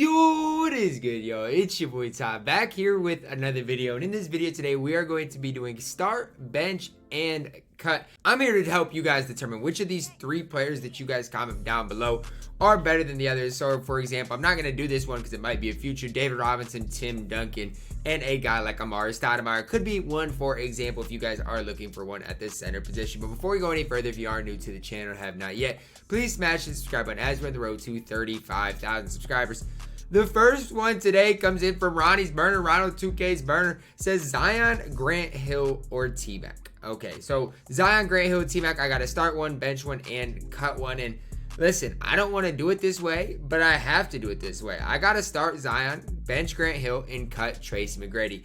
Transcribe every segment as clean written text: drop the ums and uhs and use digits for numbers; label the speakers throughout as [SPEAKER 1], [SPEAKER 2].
[SPEAKER 1] Yo, what is good, yo? It's your boy Ty back here with another video, and in this video today we are going to be doing start, bench, and cut. I'm here to help you guys determine which of these three players that you guys comment down below are better than the others. So for example, I'm not going to do this one because it might be a future David Robinson, Tim Duncan, and a guy like Amar'e Stoudemire could be one, for example, if you guys are looking for one at this center position. But before we go any further, if you are new to the channel and have not yet, please smash the subscribe button as we're on the road to 35,000 subscribers. The first one today comes in from Ronnie's Burner. Ronald 2K's Burner says Zion, Grant Hill, or T-Mac. Okay, so Zion, Grant Hill, T-Mac. I got to start one, bench one, and cut one. And listen, I don't want to do it this way, but I have to do it this way. I got to start Zion, bench Grant Hill, and cut Tracy McGrady.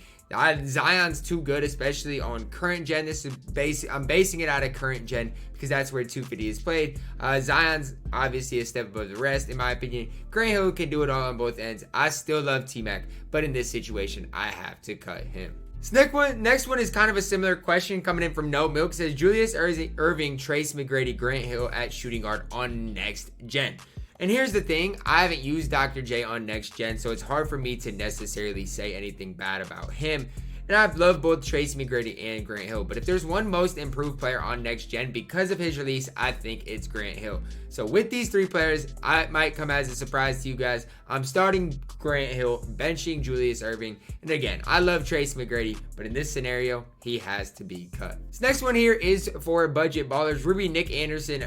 [SPEAKER 1] Zion's too good, especially on current gen. This is I'm basing it out of current gen because that's where 250 is played. Zion's obviously a step above the rest, in my opinion. Grant Hill can do it all on both ends. I still love T-Mac, but in this situation, I have to cut him. This next one is kind of a similar question coming in from No Milk. Says Julius Irving, Trace McGrady, Grant Hill at shooting guard on next gen. And here's the thing, I haven't used Dr. J on next gen, so it's hard for me to necessarily say anything bad about him. And I've loved both Trace McGrady and Grant Hill, but if there's one most improved player on next gen because of his release, I think it's Grant Hill. So with these three players, I might come as a surprise to you guys. I'm starting Grant Hill, benching Julius Irving, and again, I love Trace McGrady, but in this scenario, he has to be cut. This next one here is for budget ballers. Ruby Nick Anderson,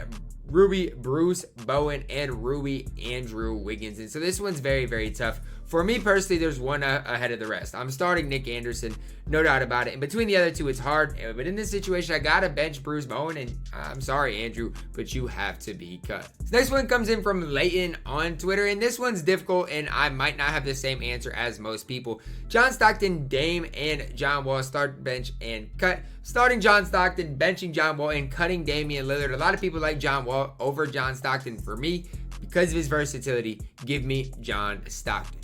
[SPEAKER 1] Ruby Bruce Bowen, and Ruby Andrew Wiggins. And so this one's very, very tough. For me personally, there's one ahead of the rest. I'm starting Nick Anderson, no doubt about it. And between the other two, it's hard. But in this situation, I gotta bench Bruce Bowen. And I'm sorry, Andrew, but you have to be cut. This next one comes in from Leighton on Twitter. And this one's difficult, and I might not have the same answer as most people. John Stockton, Dame, and John Wall, start, bench, and cut. Starting John Stockton, benching John Wall, and cutting Damian Lillard. A lot of people like John Wall over John Stockton. For me, because of his versatility, give me John Stockton.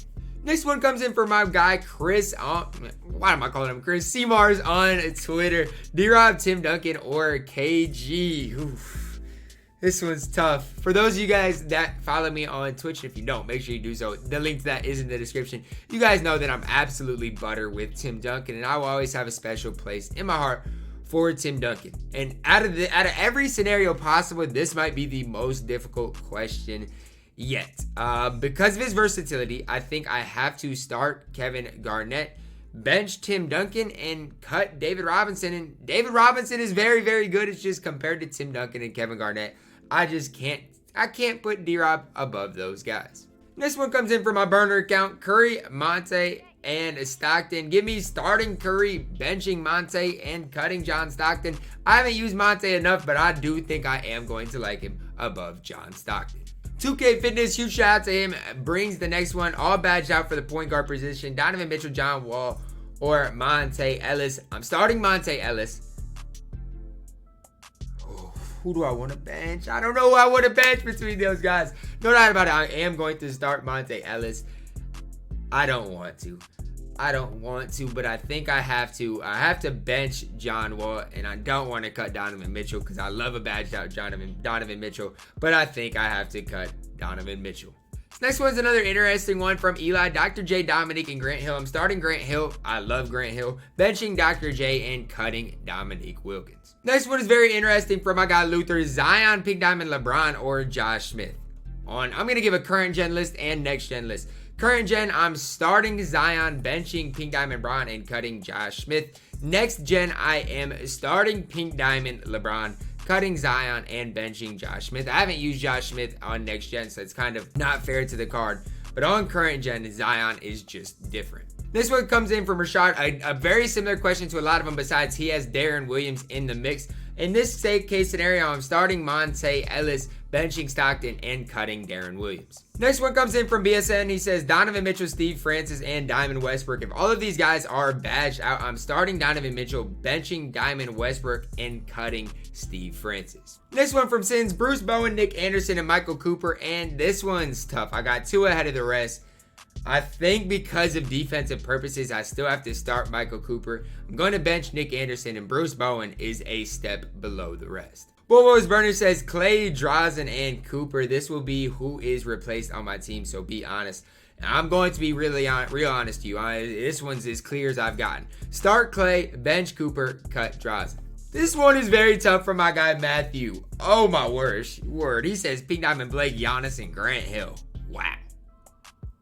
[SPEAKER 1] Next one comes in from my guy Chris. Why am I calling him Chris? C-Mars on Twitter. D-Rob, Tim Duncan, or KG. Oof. This one's tough. For those of you guys that follow me on Twitch, if you don't, make sure you do so. The link to that is in the description. You guys know that I'm absolutely butter with Tim Duncan, and I will always have a special place in my heart for Tim Duncan. And out of every scenario possible, this might be the most difficult question yet. Because of his versatility, I think I have to start Kevin Garnett, bench Tim Duncan, and cut David Robinson. And David Robinson is very, very good. It's just compared to Tim Duncan and Kevin Garnett, I can't put D-Rob above those guys. This one comes in from my burner account, Curry, Monte, and Stockton. Give me starting Curry, benching Monte, and cutting John Stockton. I haven't used Monte enough, but I do think I am going to like him above John Stockton. 2K Fitness, huge shout out to him, brings the next one, all badged out for the point guard position. Donovan Mitchell, John Wall, or Monte Ellis. I'm starting Monte Ellis. Oh, who do I want to bench? I don't know who I want to bench between those guys. No doubt about it, I am going to start Monte Ellis. I don't want to, but I think I have to. I have to bench John Wall, and I don't want to cut Donovan Mitchell because I love a badged out Donovan Mitchell, but I think I have to cut Donovan Mitchell. This next one's another interesting one from Eli, Dr. J, Dominique, and Grant Hill. I'm starting Grant Hill. I love Grant Hill. Benching Dr. J and cutting Dominique Wilkins. Next one is very interesting from my guy Luther, Zion, Pink Diamond, LeBron, or Josh Smith. I'm going to give a current gen list and next gen list. Current gen, I'm starting Zion, benching Pink Diamond LeBron, and cutting Josh Smith. Next gen, I am starting Pink Diamond LeBron, cutting Zion, and benching Josh Smith. I haven't used Josh Smith on next gen, so it's kind of not fair to the card. But on current gen, Zion is just different. This one comes in from Rashad, a very similar question to a lot of them, besides he has Darren Williams in the mix. In this case scenario, I'm starting Monte Ellis, benching Stockton, and cutting Darren Williams. Next one comes in from BSN. He says Donovan Mitchell, Steve Francis, and Diamond Westbrook. If all of these guys are badged out, I'm starting Donovan Mitchell, benching Diamond Westbrook, and cutting Steve Francis. Next one from Sins, Bruce Bowen, Nick Anderson, and Michael Cooper. And this one's tough. I got two ahead of the rest. I think because of defensive purposes, I still have to start Michael Cooper. I'm going to bench Nick Anderson, and Bruce Bowen is a step below the rest. Bobo's Burner says Clay, Drazen, and Cooper. This will be who is replaced on my team, so be honest. And I'm going to be real honest to you. This one's as clear as I've gotten. Start Clay, bench Cooper, cut Drazen. This one is very tough for my guy Matthew. Oh my word. He says Pink Diamond Blake, Giannis, and Grant Hill.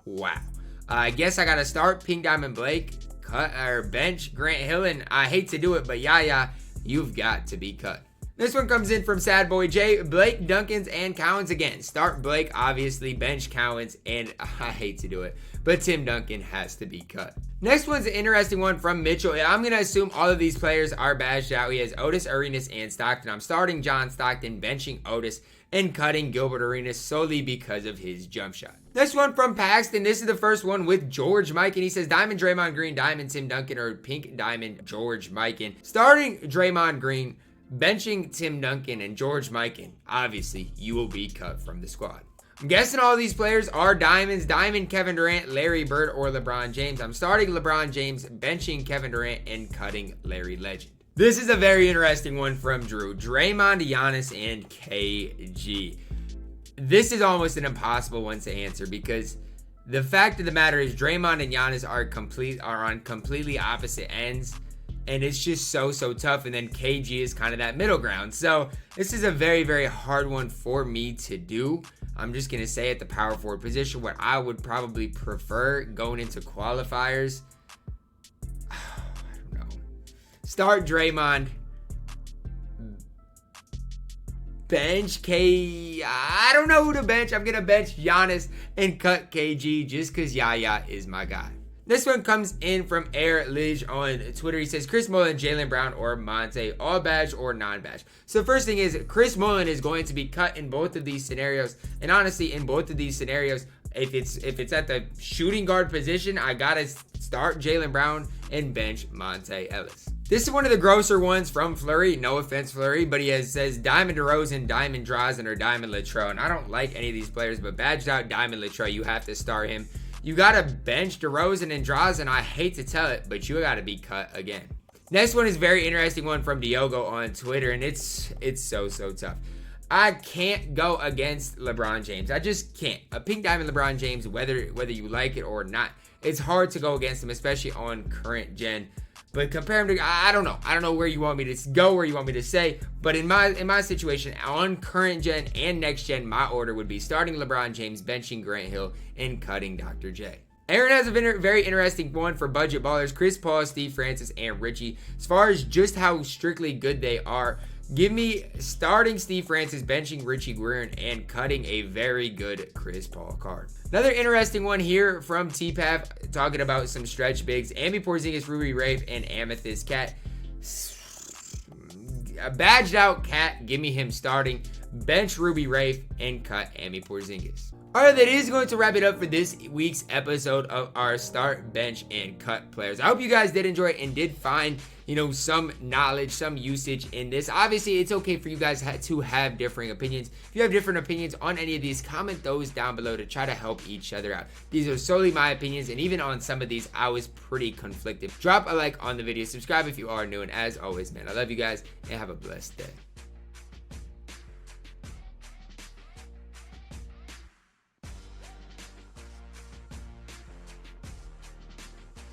[SPEAKER 1] Wow. I guess I gotta start Pink Diamond Blake, cut or bench Grant Hill, and I hate to do it, but yeah, you've got to be cut. This one comes in from Sad Boy Jay. Blake, Duncans, and Cowens again. Start Blake, obviously, bench Cowens, and I hate to do it, but Tim Duncan has to be cut. Next one's an interesting one from Mitchell. I'm going to assume all of these players are badged out. He has Otis, Arenas, and Stockton. I'm starting John Stockton, benching Otis, and cutting Gilbert Arenas solely because of his jump shot. Next one from Paxton. This is the first one with George Mikan. He says Diamond Draymond Green, Diamond Tim Duncan, or Pink Diamond George Mikan. Starting Draymond Green, benching Tim Duncan, and George Mikan. Obviously, you will be cut from the squad. I'm guessing all these players are diamonds. Diamond Kevin Durant, Larry Bird, or LeBron James. I'm starting LeBron James, benching Kevin Durant, and cutting Larry Legend. This is a very interesting one from Drew. Draymond, Giannis, and KG. This is almost an impossible one to answer because the fact of the matter is Draymond and Giannis are on completely opposite ends. And it's just so tough. And then KG is kind of that middle ground. So this is a very hard one for me to do. I'm just going to say at the power forward position, what I would probably prefer going into qualifiers. I don't know. Start Draymond. Bench I don't know who to bench. I'm going to bench Giannis and cut KG just because Yaya is my guy. This one comes in from Air Lige on Twitter. He says Chris Mullin, Jaylen Brown, or Monte, all badge or non-badge. So first thing is Chris Mullin is going to be cut in both of these scenarios. And honestly, in both of these scenarios, if it's at the shooting guard position, I gotta start Jaylen Brown and bench Monte Ellis. This is one of the grosser ones from Fleury. No offense, Fleury, but says Diamond DeRozan, Diamond Drazen, or Diamond Latrell. And I don't like any of these players, but badged out Diamond Latrell, you have to start him. You gotta bench DeRozan and Drazen. I hate to tell it, but you gotta be cut again. Next one is a very interesting one from Diogo on Twitter, and it's so tough. I can't go against LeBron James. I just can't. A Pink Diamond LeBron James, whether you like it or not, it's hard to go against him, especially on current gen. But compare him to, I don't know. I don't know where you want me to go, where you want me to say. But in my situation, on current gen and next gen, my order would be starting LeBron James, benching Grant Hill, and cutting Dr. J. Aaron has a very interesting one for budget ballers. Chris Paul, Steve Francis, and Richie. As far as just how strictly good they are, give me starting Steve Francis, benching Richie Guerin, and cutting a very good Chris Paul card. Another interesting one here from TPAF, talking about some stretch bigs. Ambi Porzingis, Ruby Rafe, and Amethyst Cat. A badged out Cat, give me him starting. Bench Ruby Rafe, and cut Ambi Porzingis. Alright, that is going to wrap it up for this week's episode of our start, bench, and cut players. I hope you guys did enjoy it and did find, some knowledge, some usage in this. Obviously, it's okay for you guys to have differing opinions. If you have different opinions on any of these, comment those down below to try to help each other out. These are solely my opinions, and even on some of these, I was pretty conflicted. Drop a like on the video, subscribe if you are new, and as always, man, I love you guys, and have a blessed day.